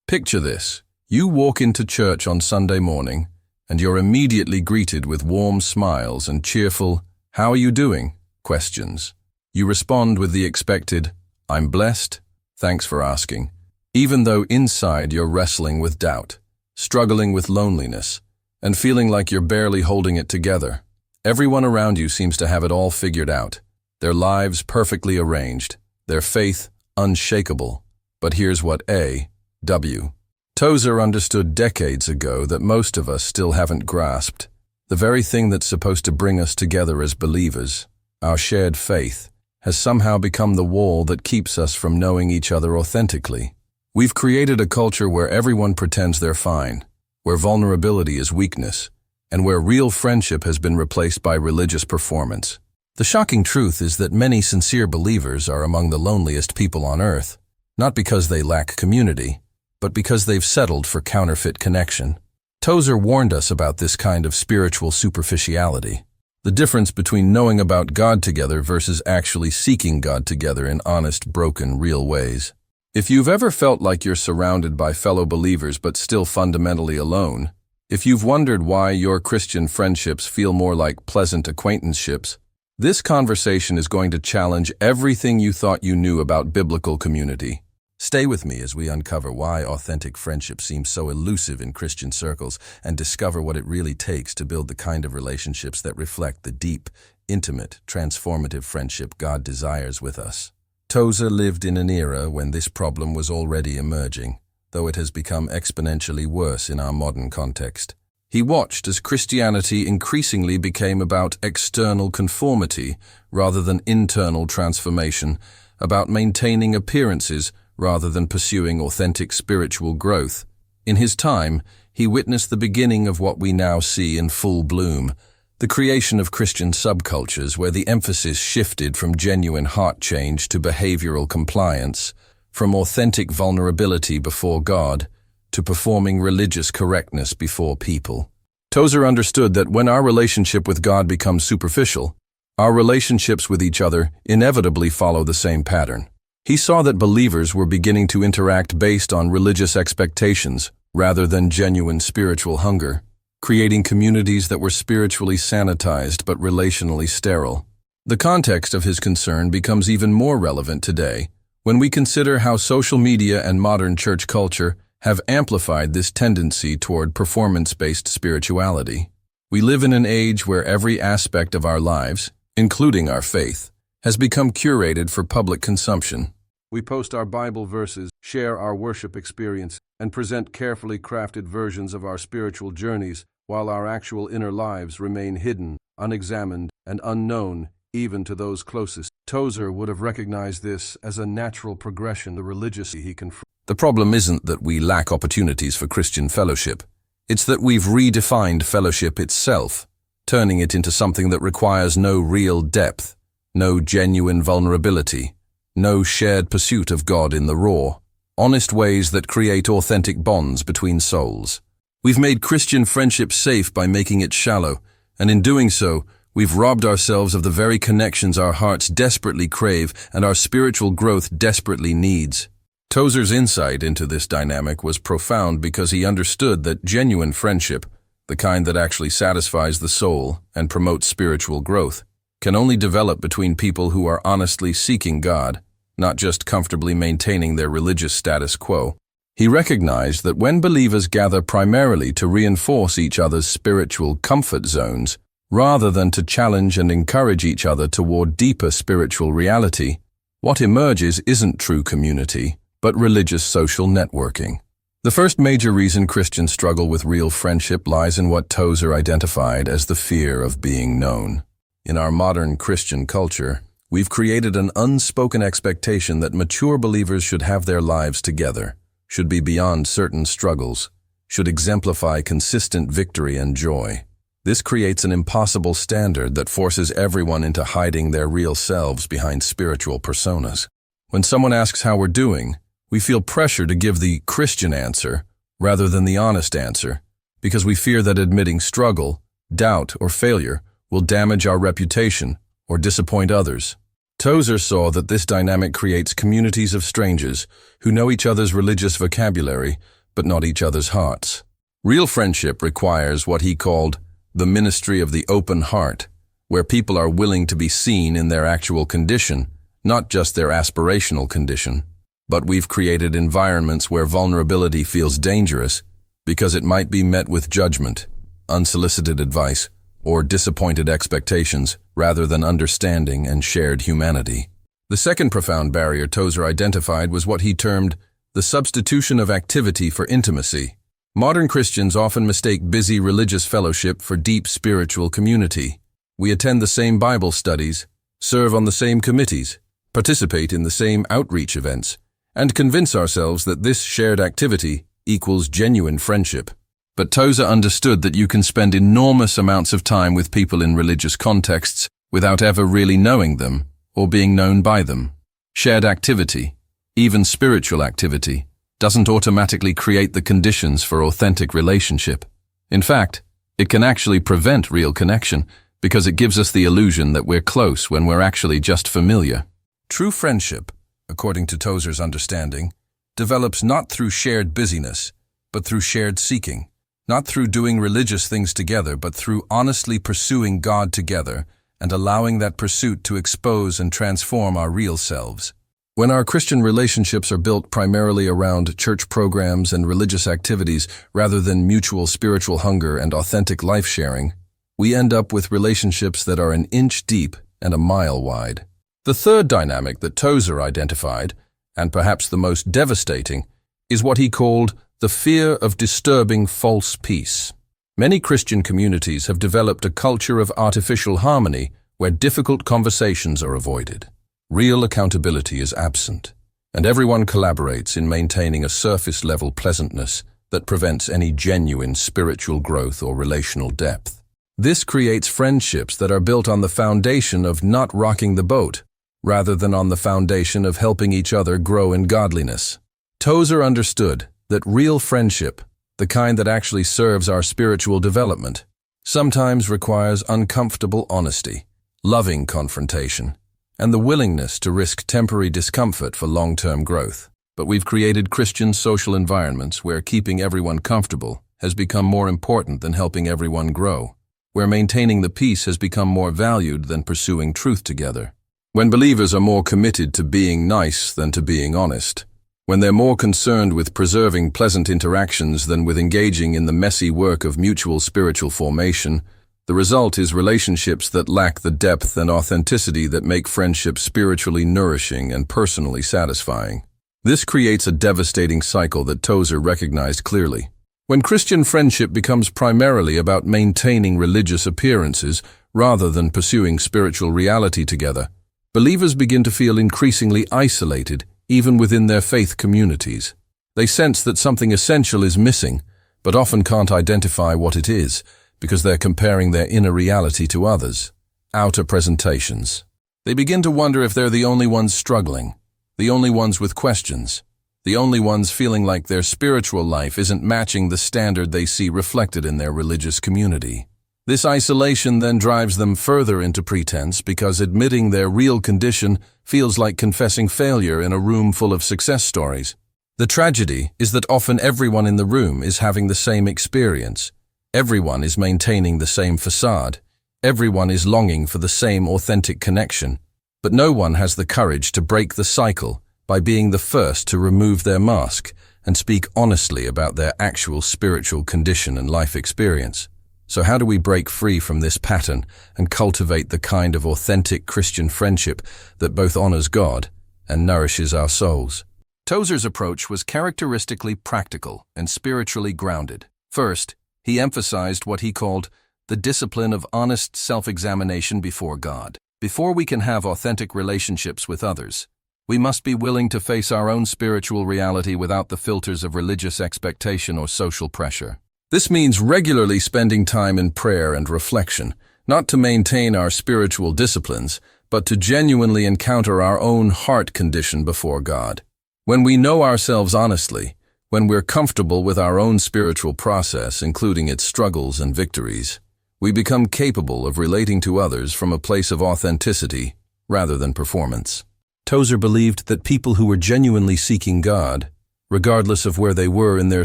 Picture this. You walk into church on Sunday morning, and you're immediately greeted with warm smiles and cheerful, "How are you doing?" questions. You respond with the expected, "I'm blessed, thanks for asking," even though inside you're wrestling with doubt, struggling with loneliness, and feeling like you're barely holding it together. Everyone around you seems to have it all figured out, their lives perfectly arranged, their faith unshakable. But here's what A.W. Tozer understood decades ago that most of us still haven't grasped. The very thing that's supposed to bring us together as believers, our shared faith, has somehow become the wall that keeps us from knowing each other authentically. We've created a culture where everyone pretends they're fine, where vulnerability is weakness, and where real friendship has been replaced by religious performance. The shocking truth is that many sincere believers are among the loneliest people on earth, not because they lack community, but because they've settled for counterfeit connection. Tozer warned us about this kind of spiritual superficiality, the difference between knowing about God together versus actually seeking God together in honest, broken, real ways. If you've ever felt like you're surrounded by fellow believers but still fundamentally alone, if you've wondered why your Christian friendships feel more like pleasant acquaintanceships, this conversation is going to challenge everything you thought you knew about biblical community. Stay with me as we uncover why authentic friendship seems so elusive in Christian circles and discover what it really takes to build the kind of relationships that reflect the deep, intimate, transformative friendship God desires with us. Tozer lived in an era when this problem was already emerging, though it has become exponentially worse in our modern context. He watched as Christianity increasingly became about external conformity rather than internal transformation, about maintaining appearances rather than pursuing authentic spiritual growth. In his time, he witnessed the beginning of what we now see in full bloom, the creation of Christian subcultures where the emphasis shifted from genuine heart change to behavioral compliance, from authentic vulnerability before God to performing religious correctness before people. Tozer understood that when our relationship with God becomes superficial, our relationships with each other inevitably follow the same pattern. He saw that believers were beginning to interact based on religious expectations rather than genuine spiritual hunger, creating communities that were spiritually sanitized but relationally sterile. The context of his concern becomes even more relevant today when we consider how social media and modern church culture have amplified this tendency toward performance-based spirituality. We live in an age where every aspect of our lives, including our faith, has become curated for public consumption. We post our Bible verses, share our worship experience, and present carefully crafted versions of our spiritual journeys, while our actual inner lives remain hidden, unexamined, and unknown even to those closest. Tozer would have recognized this as a natural progression of the religious he confronted. The problem isn't that we lack opportunities for Christian fellowship. It's that we've redefined fellowship itself, turning it into something that requires no real depth, no genuine vulnerability, no shared pursuit of God in the raw, honest ways that create authentic bonds between souls. We've made Christian friendship safe by making it shallow, and in doing so, we've robbed ourselves of the very connections our hearts desperately crave and our spiritual growth desperately needs. Tozer's insight into this dynamic was profound because he understood that genuine friendship, the kind that actually satisfies the soul and promotes spiritual growth, can only develop between people who are honestly seeking God, not just comfortably maintaining their religious status quo. He recognized that when believers gather primarily to reinforce each other's spiritual comfort zones, rather than to challenge and encourage each other toward deeper spiritual reality, what emerges isn't true community, but religious social networking. The first major reason Christians struggle with real friendship lies in what Tozer identified as the fear of being known. In our modern Christian culture, we've created an unspoken expectation that mature believers should have their lives together, should be beyond certain struggles, should exemplify consistent victory and joy. This creates an impossible standard that forces everyone into hiding their real selves behind spiritual personas. When someone asks how we're doing, we feel pressure to give the Christian answer rather than the honest answer, because we fear that admitting struggle, doubt, or failure will damage our reputation or disappoint others. Tozer saw that this dynamic creates communities of strangers who know each other's religious vocabulary, but not each other's hearts. Real friendship requires what he called the ministry of the open heart, where people are willing to be seen in their actual condition, not just their aspirational condition. But we've created environments where vulnerability feels dangerous because it might be met with judgment, unsolicited advice, or disappointed expectations rather than understanding and shared humanity. The second profound barrier Tozer identified was what he termed the substitution of activity for intimacy. Modern Christians often mistake busy religious fellowship for deep spiritual community. We attend the same Bible studies, serve on the same committees, participate in the same outreach events, and convince ourselves that this shared activity equals genuine friendship. But Tozer understood that you can spend enormous amounts of time with people in religious contexts without ever really knowing them or being known by them. Shared activity, even spiritual activity, doesn't automatically create the conditions for authentic relationship. In fact, it can actually prevent real connection because it gives us the illusion that we're close when we're actually just familiar. True friendship, according to Tozer's understanding, develops not through shared busyness, but through shared seeking. Not through doing religious things together, but through honestly pursuing God together and allowing that pursuit to expose and transform our real selves. When our Christian relationships are built primarily around church programs and religious activities rather than mutual spiritual hunger and authentic life sharing, we end up with relationships that are an inch deep and a mile wide. The third dynamic that Tozer identified, and perhaps the most devastating, is what he called the fear of disturbing false peace. Many Christian communities have developed a culture of artificial harmony where difficult conversations are avoided. Real accountability is absent, and everyone collaborates in maintaining a surface-level pleasantness that prevents any genuine spiritual growth or relational depth. This creates friendships that are built on the foundation of not rocking the boat, rather than on the foundation of helping each other grow in godliness. Tozer understood that real friendship, the kind that actually serves our spiritual development, sometimes requires uncomfortable honesty, loving confrontation, and the willingness to risk temporary discomfort for long-term growth. But we've created Christian social environments where keeping everyone comfortable has become more important than helping everyone grow, where maintaining the peace has become more valued than pursuing truth together. When believers are more committed to being nice than to being honest, when they're more concerned with preserving pleasant interactions than with engaging in the messy work of mutual spiritual formation, the result is relationships that lack the depth and authenticity that make friendship spiritually nourishing and personally satisfying. This creates a devastating cycle that Tozer recognized clearly. When Christian friendship becomes primarily about maintaining religious appearances rather than pursuing spiritual reality together, believers begin to feel increasingly isolated even within their faith communities. They sense that something essential is missing, but often can't identify what it is because they're comparing their inner reality to others' outer presentations. They begin to wonder if they're the only ones struggling, the only ones with questions, the only ones feeling like their spiritual life isn't matching the standard they see reflected in their religious community. This isolation then drives them further into pretense because admitting their real condition feels like confessing failure in a room full of success stories. The tragedy is that often everyone in the room is having the same experience. Everyone is maintaining the same facade. Everyone is longing for the same authentic connection. But no one has the courage to break the cycle by being the first to remove their mask and speak honestly about their actual spiritual condition and life experience. So how do we break free from this pattern and cultivate the kind of authentic Christian friendship that both honors God and nourishes our souls? Tozer's approach was characteristically practical and spiritually grounded. First, he emphasized what he called the discipline of honest self-examination before God. Before we can have authentic relationships with others, we must be willing to face our own spiritual reality without the filters of religious expectation or social pressure. This means regularly spending time in prayer and reflection, not to maintain our spiritual disciplines, but to genuinely encounter our own heart condition before God. When we know ourselves honestly, when we're comfortable with our own spiritual process, including its struggles and victories, we become capable of relating to others from a place of authenticity rather than performance. Tozer believed that people who were genuinely seeking God, regardless of where they were in their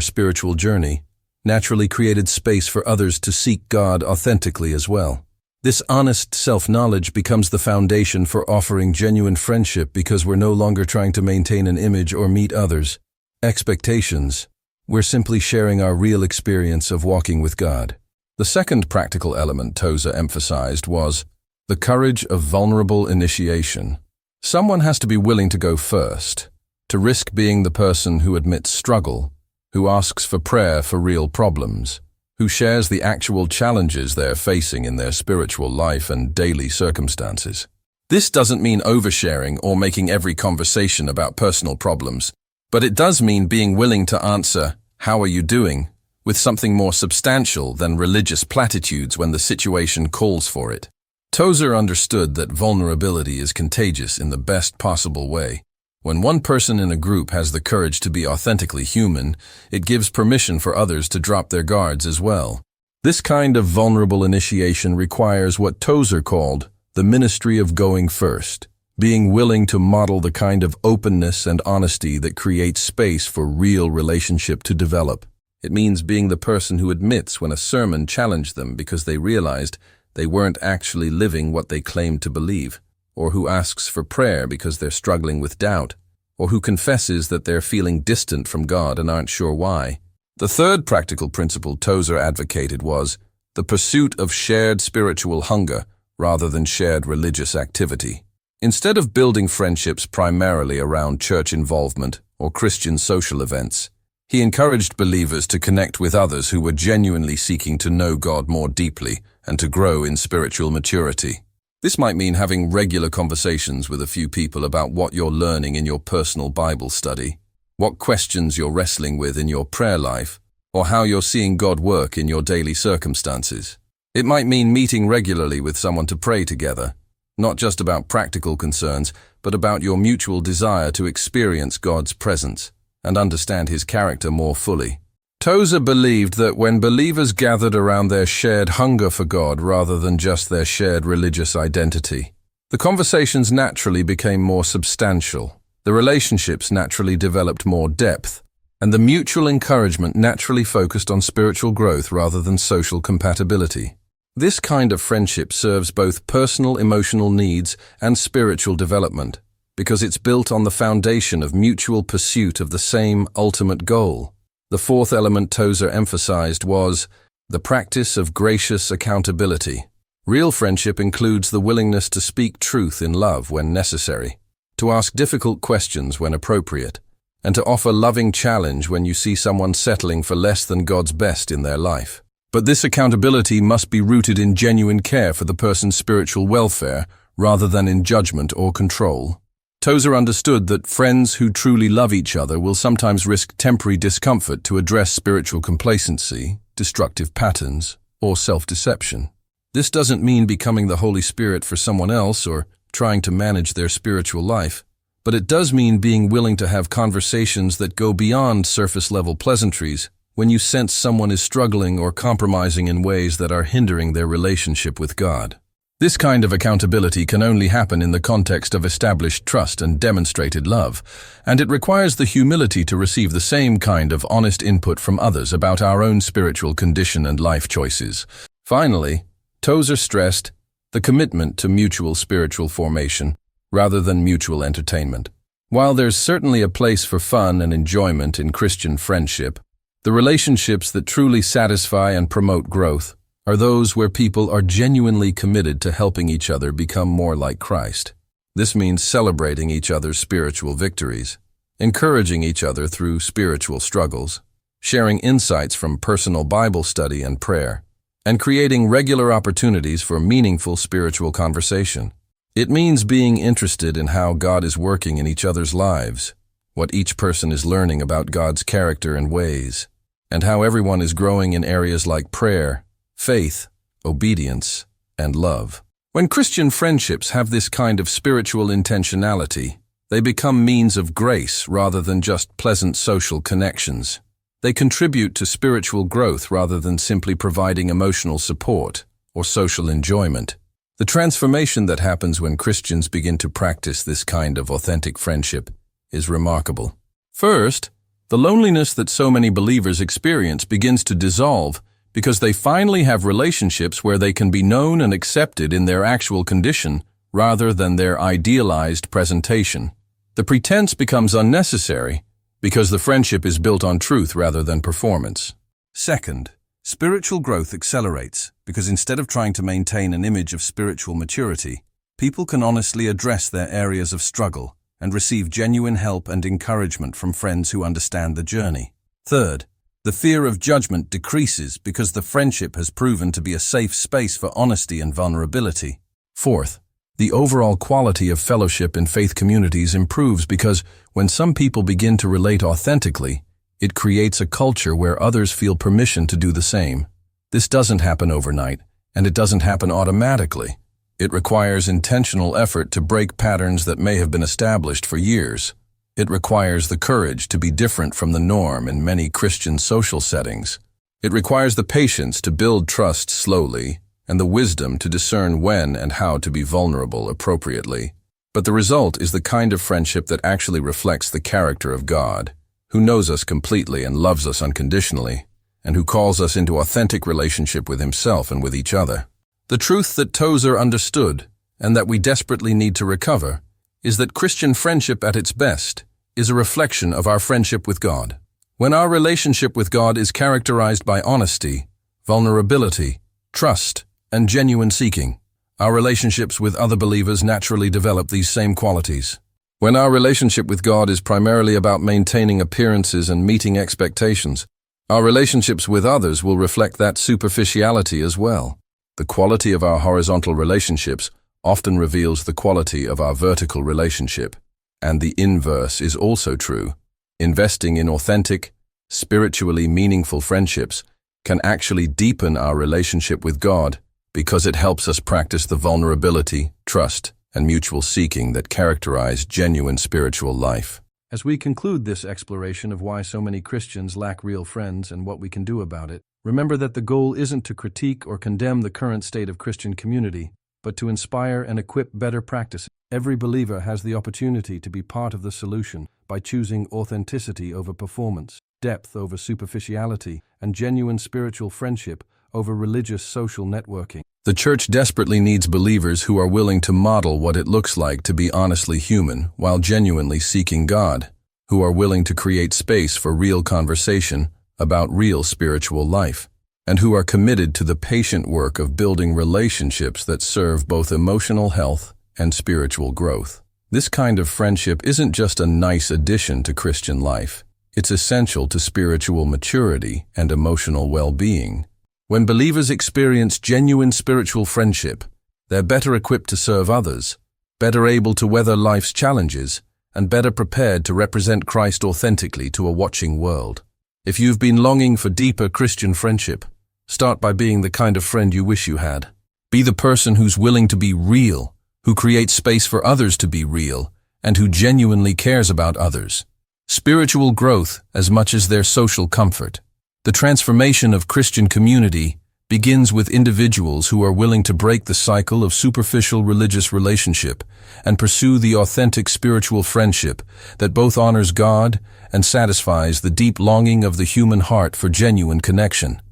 spiritual journey, naturally created space for others to seek God authentically as well. This honest self-knowledge becomes the foundation for offering genuine friendship because we're no longer trying to maintain an image or meet others' expectations. We're simply sharing our real experience of walking with God. The second practical element Tozer emphasized was the courage of vulnerable initiation. Someone has to be willing to go first, to risk being the person who admits struggle, who asks for prayer for real problems, who shares the actual challenges they're facing in their spiritual life and daily circumstances. This doesn't mean oversharing or making every conversation about personal problems, but it does mean being willing to answer, "How are you doing?" with something more substantial than religious platitudes when the situation calls for it. Tozer understood that vulnerability is contagious in the best possible way. When one person in a group has the courage to be authentically human, it gives permission for others to drop their guards as well. This kind of vulnerable initiation requires what Tozer called the ministry of going first, being willing to model the kind of openness and honesty that creates space for real relationship to develop. It means being the person who admits when a sermon challenged them because they realized they weren't actually living what they claimed to believe, or who asks for prayer because they're struggling with doubt, or who confesses that they're feeling distant from God and aren't sure why. The third practical principle Tozer advocated was the pursuit of shared spiritual hunger rather than shared religious activity. Instead of building friendships primarily around church involvement or Christian social events, he encouraged believers to connect with others who were genuinely seeking to know God more deeply and to grow in spiritual maturity. This might mean having regular conversations with a few people about what you're learning in your personal Bible study, what questions you're wrestling with in your prayer life, or how you're seeing God work in your daily circumstances. It might mean meeting regularly with someone to pray together, not just about practical concerns, but about your mutual desire to experience God's presence and understand His character more fully. Tozer believed that when believers gathered around their shared hunger for God rather than just their shared religious identity, the conversations naturally became more substantial, the relationships naturally developed more depth, and the mutual encouragement naturally focused on spiritual growth rather than social compatibility. This kind of friendship serves both personal emotional needs and spiritual development, because it's built on the foundation of mutual pursuit of the same ultimate goal. The fourth element Tozer emphasized was the practice of gracious accountability. Real friendship includes the willingness to speak truth in love when necessary, to ask difficult questions when appropriate, and to offer loving challenge when you see someone settling for less than God's best in their life. But this accountability must be rooted in genuine care for the person's spiritual welfare rather than in judgment or control. Tozer understood that friends who truly love each other will sometimes risk temporary discomfort to address spiritual complacency, destructive patterns, or self-deception. This doesn't mean becoming the Holy Spirit for someone else or trying to manage their spiritual life, but it does mean being willing to have conversations that go beyond surface-level pleasantries when you sense someone is struggling or compromising in ways that are hindering their relationship with God. This kind of accountability can only happen in the context of established trust and demonstrated love, and it requires the humility to receive the same kind of honest input from others about our own spiritual condition and life choices. Finally, Tozer stressed the commitment to mutual spiritual formation rather than mutual entertainment. While there's certainly a place for fun and enjoyment in Christian friendship, the relationships that truly satisfy and promote growth are those where people are genuinely committed to helping each other become more like Christ. This means celebrating each other's spiritual victories, encouraging each other through spiritual struggles, sharing insights from personal Bible study and prayer, and creating regular opportunities for meaningful spiritual conversation. It means being interested in how God is working in each other's lives, what each person is learning about God's character and ways, and how everyone is growing in areas like prayer, faith, obedience, and love. When Christian friendships have this kind of spiritual intentionality, they become means of grace rather than just pleasant social connections. They contribute to spiritual growth rather than simply providing emotional support or social enjoyment. The transformation that happens when Christians begin to practice this kind of authentic friendship is remarkable. First, the loneliness that so many believers experience begins to dissolve because they finally have relationships where they can be known and accepted in their actual condition rather than their idealized presentation. The pretense becomes unnecessary because the friendship is built on truth rather than performance. Second, spiritual growth accelerates because instead of trying to maintain an image of spiritual maturity, people can honestly address their areas of struggle and receive genuine help and encouragement from friends who understand the journey. Third, the fear of judgment decreases because the friendship has proven to be a safe space for honesty and vulnerability. Fourth, the overall quality of fellowship in faith communities improves because when some people begin to relate authentically, it creates a culture where others feel permission to do the same. This doesn't happen overnight, and it doesn't happen automatically. It requires intentional effort to break patterns that may have been established for years. It requires the courage to be different from the norm in many Christian social settings. It requires the patience to build trust slowly and the wisdom to discern when and how to be vulnerable appropriately. But the result is the kind of friendship that actually reflects the character of God, who knows us completely and loves us unconditionally, and who calls us into authentic relationship with himself and with each other. The truth that TOZER understood, and that we desperately need to recover, is that Christian friendship at its best is a reflection of our friendship with God. When our relationship with God is characterized by honesty, vulnerability, trust, and genuine seeking, our relationships with other believers naturally develop these same qualities. When our relationship with God is primarily about maintaining appearances and meeting expectations, our relationships with others will reflect that superficiality as well. The quality of our horizontal relationships often reveals the quality of our vertical relationship, and the inverse is also true. Investing in authentic, spiritually meaningful friendships can actually deepen our relationship with God because it helps us practice the vulnerability, trust, and mutual seeking that characterize genuine spiritual life. As we conclude this exploration of why so many Christians lack real friends and what we can do about it, remember that the goal isn't to critique or condemn the current state of Christian community, but to inspire and equip better practices. Every believer has the opportunity to be part of the solution by choosing authenticity over performance, depth over superficiality, and genuine spiritual friendship over religious social networking. The church desperately needs believers who are willing to model what it looks like to be honestly human while genuinely seeking God, who are willing to create space for real conversation about real spiritual life, and who are committed to the patient work of building relationships that serve both emotional health and spiritual growth. This kind of friendship isn't just a nice addition to Christian life. It's essential to spiritual maturity and emotional well-being. When believers experience genuine spiritual friendship, they're better equipped to serve others, better able to weather life's challenges, and better prepared to represent Christ authentically to a watching world. If you've been longing for deeper Christian friendship, start by being the kind of friend you wish you had. Be the person who's willing to be real, who creates space for others to be real, and who genuinely cares about others. Spiritual growth as much as their social comfort. The transformation of Christian community begins with individuals who are willing to break the cycle of superficial religious relationship and pursue the authentic spiritual friendship that both honors God and satisfies the deep longing of the human heart for genuine connection.